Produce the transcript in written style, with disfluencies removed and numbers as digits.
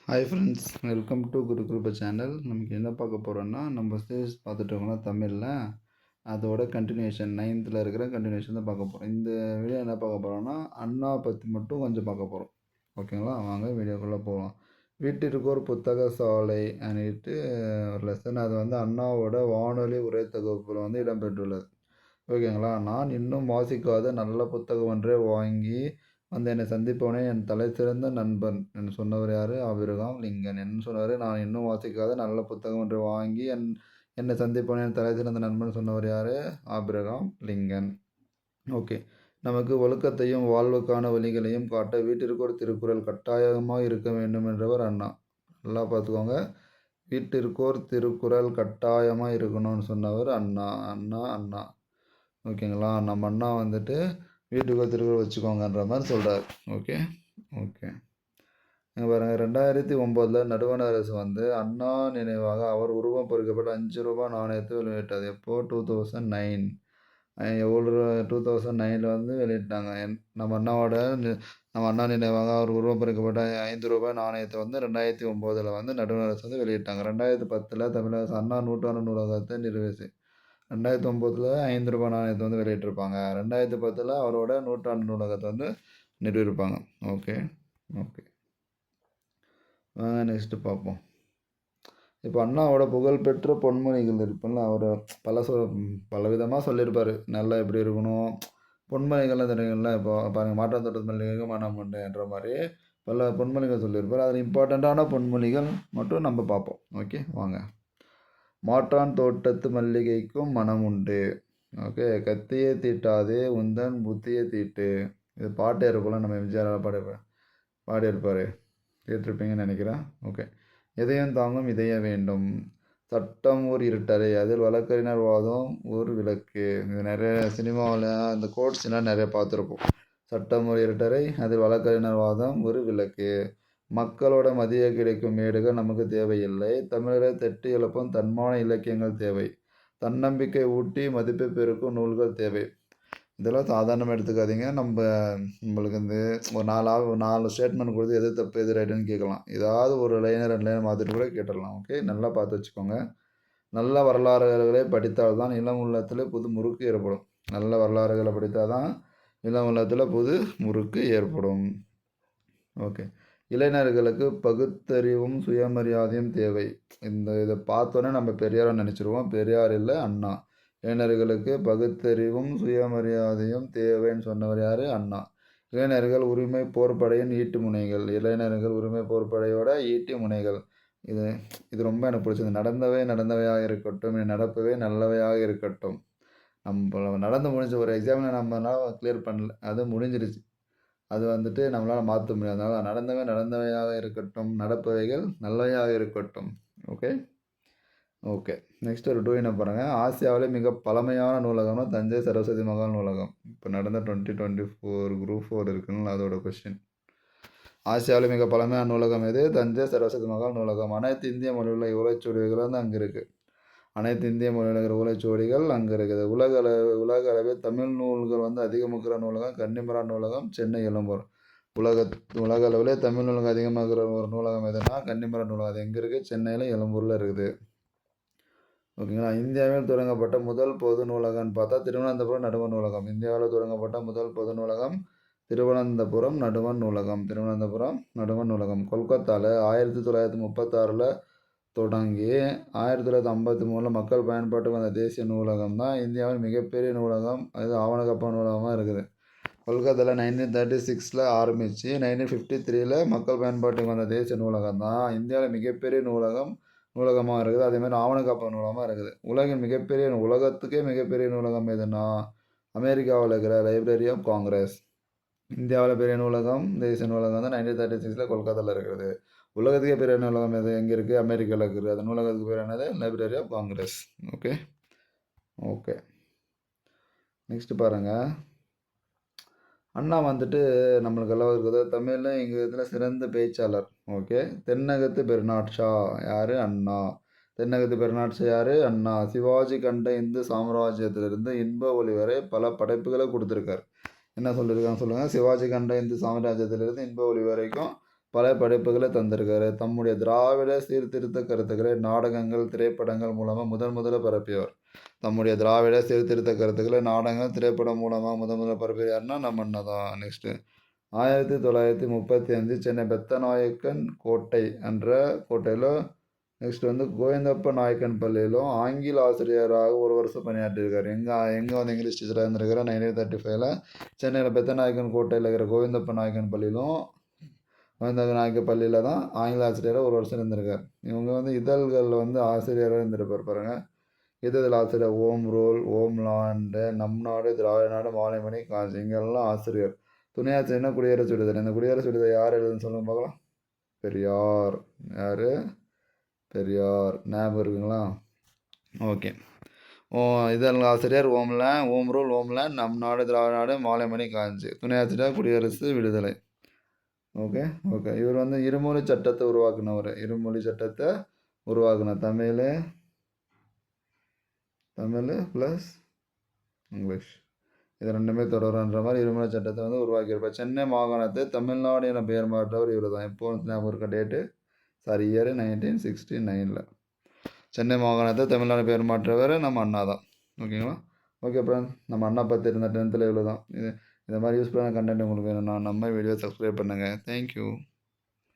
Hi friends, welcome to குருகுருப channel. நமக்கு என்ன பார்க்க போகிறோன்னா, நம்ம சீரிஸ் பார்த்துட்டோம்னா தமிழில் அதோட கண்டினியூஷன் 9th இருக்கிற கண்டினியூஷன் தான் பார்க்க போகிறோம். இந்த வீடியோ என்ன பார்க்க போகிறோன்னா, அண்ணா பற்றி மட்டும் கொஞ்சம் பார்க்க போகிறோம். ஓகேங்களா? வாங்க வீடியோக்குள்ளே போகலாம். வீட்டிற்கு ஒரு புத்தக சாலை அன்னிட்டு ஒரு லெசன். அது வந்து அண்ணாவோட வானொலி உரை தொகுப்பில் வந்து இடம்பெற்றுள்ளது. ஓகேங்களா? நான் இன்னும் வாசிக்காத நல்ல புத்தகம் ஒன்றை வாங்கி வந்து என்னை சந்திப்பவனே என் தலை சிறந்த நண்பன் என்று சொன்னவர் யார்? Abraham Lincoln. என்ன சொன்னார்? நான் இன்னும் வாசிக்காத நல்ல புத்தகம் ஒன்றை வாங்கி என்னை சந்திப்பவனே என் தலை சிறந்த நண்பன் சொன்னவர் யார்? Abraham Lincoln. ஓகே. நமக்கு ஒழுக்கத்தையும் வாழ்வுக்கான வழிகளையும் காட்ட வீட்டிற்கு ஒரு திருக்குறள் கட்டாயமாக இருக்க வேண்டும் என்றவர் அண்ணா. நல்லா பார்த்துக்கோங்க. வீட்டிற்கோர் திருக்குறள் கட்டாயமாக இருக்கணும்னு சொன்னவர் அண்ணா. அண்ணா. ஓகேங்களா? நம்ம அண்ணா வந்துட்டு வீட்டுக்கு ஒரு திருக்குறள் வச்சுக்கோங்கன்ற மாதிரி சொல்கிறார். ஓகே. பாருங்கள், 2009 நடுவண் அரசு வந்து அண்ணா நினைவாக அவர் உருவம் பொறிக்கப்பட்ட ₹5 நாணயத்தை வெளியிட்டது. எப்போது? 2009. எவ்வளோ 2009 வந்து வெளியிட்டாங்க. நம்ம அண்ணா நினைவாக அவர் உருவம் பொறிக்கப்பட்ட ₹5 நாணயத்தை வந்து 2009 வந்து நடுவண் அரசு வந்து வெளியிட்டாங்க. 2010 தமிழக அரசு அண்ணா நூற்றாண்டு நூலகத்தை நிறுவிச்சு. 2009 ₹5 நாணயத்தை வந்து வெளியிட்டிருப்பாங்க. 2010 அவரோட நூற்றாண்டு நூலகத்தை வந்து நிறுவியிருப்பாங்க. ஓகே. நெக்ஸ்ட்டு பார்ப்போம். இப்போ அண்ணாவோட புகழ்பெற்ற பொன்மொழிகள் இருப்பில்ல, அவர் பல விதமாக சொல்லியிருப்பார். நல்லா எப்படி இருக்கணும், பொன்மொழிகள்லாம் தெரியுங்களா? இப்போ பாருங்கள், மாற்றான் தோட்டத்து மல்லிகைக்கு மனம் உண்டு என்ற மாதிரி பல பொன்மொழிகள் சொல்லியிருப்பார். அதில் இம்பார்ட்டண்ட்டான பொன்மொழிகள் மட்டும் நம்ம பார்ப்போம். ஓகே, வாங்க. மாற்றான் தோட்டத்து மல்லிகைக்கும் மனம் உண்டு. ஓகே. கத்தியை தீட்டாதே உந்தன் புத்தியை தீட்டு. இது பாட்டு இருப்போல, நம்ம எம்ஜிஆர் பாடியிருப்பார், கேட்டிருப்பீங்கன்னு நினைக்கிறேன். ஓகே. இதயம் தாங்கும் இதய வேண்டும். சட்டம் ஒரு இருட்டறை, அதில் வழக்கறிஞர் வாதம் ஒரு விளக்கு. இது நிறைய சினிமாவில் இந்த கோட்ஸ்லாம் நிறைய பார்த்துருப்போம். சட்டம் ஒரு இருட்டறை, அதில் வழக்கறிஞர் வாதம் ஒரு விளக்கு. மக்களோட மதிய கிடைக்கும் மேடுகள் நமக்கு தேவையில்லை. தமிழரை தட்டி எழுப்பும் தன்மான இலக்கியங்கள் தேவை. தன்னம்பிக்கை ஊட்டி மதிப்பை பெருக்கும் நூல்கள் தேவை. இதெல்லாம் சாதாரணமாக எடுத்துக்காதீங்க. நம்மளுக்கு ஒரு 4 ஸ்டேட்மெண்ட் கொடுத்து எது தப்பு எது ரைட்டுன்னு கேட்கலாம். ஏதாவது ஒரு லைனை 2 லைனை மாற்றிட்டு கூட கேட்டுடலாம். ஓகே, நல்லா பார்த்து வச்சுக்கோங்க. நல்ல வரலாறுகளை படித்தால் தான் இளம் உள்ளத்தில் புது முறுக்கு ஏற்படும். நல்ல வரலாறுகளை படித்தால் தான் இளம் உள்ளத்தில் புது முறுக்கு ஏற்படும். ஓகே. இளைஞர்களுக்கு பகுத்தறிவும் சுயமரியாதையும் தேவை. இதை பார்த்தோன்னே நம்ம பெரியாரை நினச்சிருவோம். பெரியார் இல்லை, அண்ணா. இளைஞர்களுக்கு பகுத்தறிவும் சுயமரியாதையும் தேவைன்னு சொன்னவர் யார்? அண்ணா. இளைஞர்கள் உரிமை போர்ப்படையின் ஈட்டு முனைகள். இளைஞர்கள் உரிமை போர்ப்படையோட ஈட்டி முனைகள். இது ரொம்ப எனக்கு பிடிச்சது. நடந்தவையாக இருக்கட்டும், நடப்பவே நல்லவையாக இருக்கட்டும். நம்ம நடந்து முடிஞ்ச ஒரு எக்ஸாமில் நம்மளால் கிளியர் பண்ணல, அது முடிஞ்சிருச்சு. அது வந்துட்டு நம்மளால் மாற்ற முடியாது. அதனால் நடந்தவையாக இருக்கட்டும், நடப்பவைகள் நல்லவையாக இருக்கட்டும். ஓகே. நெக்ஸ்ட் ஒரு டூ என்ன பாருங்கள். ஆசியாவிலே மிக பழமையான நூலகம்னா தஞ்சை சரஸ்வதி மகால் நூலகம். இப்போ நடந்த 2024 குரூப் 4 இருக்குங்களா, அதோட கொஸ்டின். ஆசியாவிலே மிக பழமையான நூலகம் எது? தஞ்சை சரஸ்வதி மகால் நூலகம். அனைத்து இந்திய மொழியில் ஓலைச்சுவடிகள் வந்து அங்கே இருக்குது. அனைத்து இந்திய மொழியில் இருக்கிற ஓலைச்சுவடிகள் அங்கே இருக்குது. உலக அளவில் தமிழ் நூல்கள் வந்து அதிகமாகிற நூலகம் கன்னிமரா நூலகம், சென்னை எழும்பூர். உலக அளவிலே தமிழ் நூலகம் அதிகமாகிற ஒரு நூலகம் எதுனா கன்னிமரா நூலகம். அது எங்கே இருக்குது? சென்னையில் எழும்பூரில் இருக்குது. ஓகேங்களா? இந்தியாவில் தொடங்கப்பட்ட முதல் பொது நூலகம்னு பார்த்தா திருவனந்தபுரம் நடுவண் நூலகம். இந்தியாவில் தொடங்கப்பட்ட முதல் பொது நூலகம் திருவனந்தபுரம் நடுவண் நூலகம். கொல்கத்தாவில் 1936 தொடங்கி 1953 மக்கள் பயன்பாட்டுக்கு வந்த தேசிய நூலகம் தான் இந்தியாவின் மிகப்பெரிய நூலகம். அது ஆவணக்கப்பா நூலகமாக இருக்குது. கொல்கத்தாவில் 1936 ஆரம்பித்து 1953 மக்கள் பயன்பாட்டுக்கு வந்த தேசிய நூலகம் தான் இந்தியாவில் மிகப்பெரிய நூலகமாக இருக்குது. அதேமாதிரி ஆவணக்காப்பா நூலகமாக இருக்குது. உலகத்துக்கே மிகப்பெரிய நூலகம் எதுனா அமெரிக்காவில் இருக்கிற லைப்ரரி ஆஃப் காங்கிரஸ். இந்தியாவில் பெரிய நூலகம், தேசிய நூலகம் தான் 1936 கொல்கத்தாவில் இருக்கிறது. உலகத்துக்கே பெரிய நூலகம் எது எங்கே இருக்குது? அமெரிக்காவில் இருக்குது. அந்த நூலகத்துக்கு பேர் என்னது? Library of Congress. Okay. Next பாருங்கள். அண்ணா வந்துட்டு நம்மளுக்கெல்லாம் இருக்குது தமிழில் எங்கள் இதில் சிறந்த பேச்சாளர். ஓகே. தென்னகத்து பெர்னாட் ஷா யார்? அண்ணா. தென்னகத்து பெர்னாட் ஷா யார்? அண்ணா. சிவாஜி கண்ட இந்து சாம்ராஜ்யத்திலிருந்து இன்ப ஒளி வரை பல படைப்புகளை கொடுத்துருக்காரு. என்ன சொல்லியிருக்காங்க சொல்லுங்கள். சிவாஜி கண்ட இந்து சாம்ராஜ்யத்திலிருந்து இன்ப ஒளி வரைக்கும் பல படைப்புகளை தந்திருக்காரு. தம்முடைய திராவிட சீர்திருத்த கருத்துக்களை நாடகங்கள், திரைப்படங்கள் மூலமாக முதல்ல பரப்பியவர். தம்முடைய திராவிட சீர்திருத்த கருத்துக்களை நாடகங்கள், திரைப்படம் மூலமாக முதல்ல பரப்பியவர் யாருன்னா நம்ம அண்ணன் தான். நெக்ஸ்ட்டு 1935 சென்னை பெத்தநாயக்கன் கோட்டை என்ற கோட்டையில், நெக்ஸ்ட் வந்து கோவிந்தப்ப நாயக்கன் பள்ளியிலும் ஆங்கில ஆசிரியராக ஒரு வருஷம் பணியாற்றியிருக்காரு. எங்கே வந்து இங்கிலீஷ் டீச்சராக இருந்திருக்காரு 1935 சென்னையில் பெத்தநாயக்கன் கோட்டையில் இருக்கிற கோவிந்தப்ப நாயக்கன் பள்ளியிலும், கோவிந்தப்ப நாயக்கன் பள்ளியில் தான் ஆங்கில ஆசிரியராக ஒரு வருஷம் இருந்திருக்கார். இவங்க வந்து இதழ்களில் வந்து ஆசிரியராக இருந்திருப்பார் பாருங்கள். இதழில் ஆசிரியர் ஓம் ரோல், ஓம் லாண்டு, நம் நாடு, திராவிட நாடு, மாலைமணி, காஞ்சி, இங்கெல்லாம் ஆசிரியர். துணையாசிரியர்னா குடியரசு விடுதலை. இந்த குடியரசு விடுதலை யார் எழுதுன்னு சொல்லுங்க பார்க்கலாம். பெரியார். யார்? பெரியார். ஞாபகம் இருக்குங்களா? ஓகே. இதழ் ஆசிரியர் ஓம் ரூல், ஓம்லேண்ட், நம் நாடு, திராவிட நாடு, மாலைமணி, காஞ்சி. துணையாசிரியர் குடியரசு விடுதலை. ஓகே. இவர் வந்து இருமொழி சட்டத்தை உருவாக்குனவர். இருமொழி சட்டத்தை உருவாக்குன தமிழ் ப்ளஸ் இங்கிலீஷ் இது ரெண்டுமே தொடருன்ற மாதிரி இருமொழி சட்டத்தை வந்து உருவாக்கியிருப்பார். சென்னை மாகாணத்தை தமிழ்நாடு என பெயர் மாற்றவர் இவர் தான். எப்போ ஞாபகம் இருக்க டேட்டு? இயர் 1969. சென்னை மாகாணத்தை தமிழ்நாடு பெயர் மாற்றவர் நம்ம அண்ணா தான். ஓகேங்களா? ஓகே ஃப்ரெண்ட்ஸ், நம்ம அண்ணா பற்றி இருந்த 10th இவ்வளோ தான். இந்த மாதிரி யூஸ்ஃபுல்லான கண்டென்ட் உங்களுக்கு வேணும்னா நம்ம வீடியோ சப்ஸ்கிரைப் பண்ணுங்கள். தேங்க்யூ.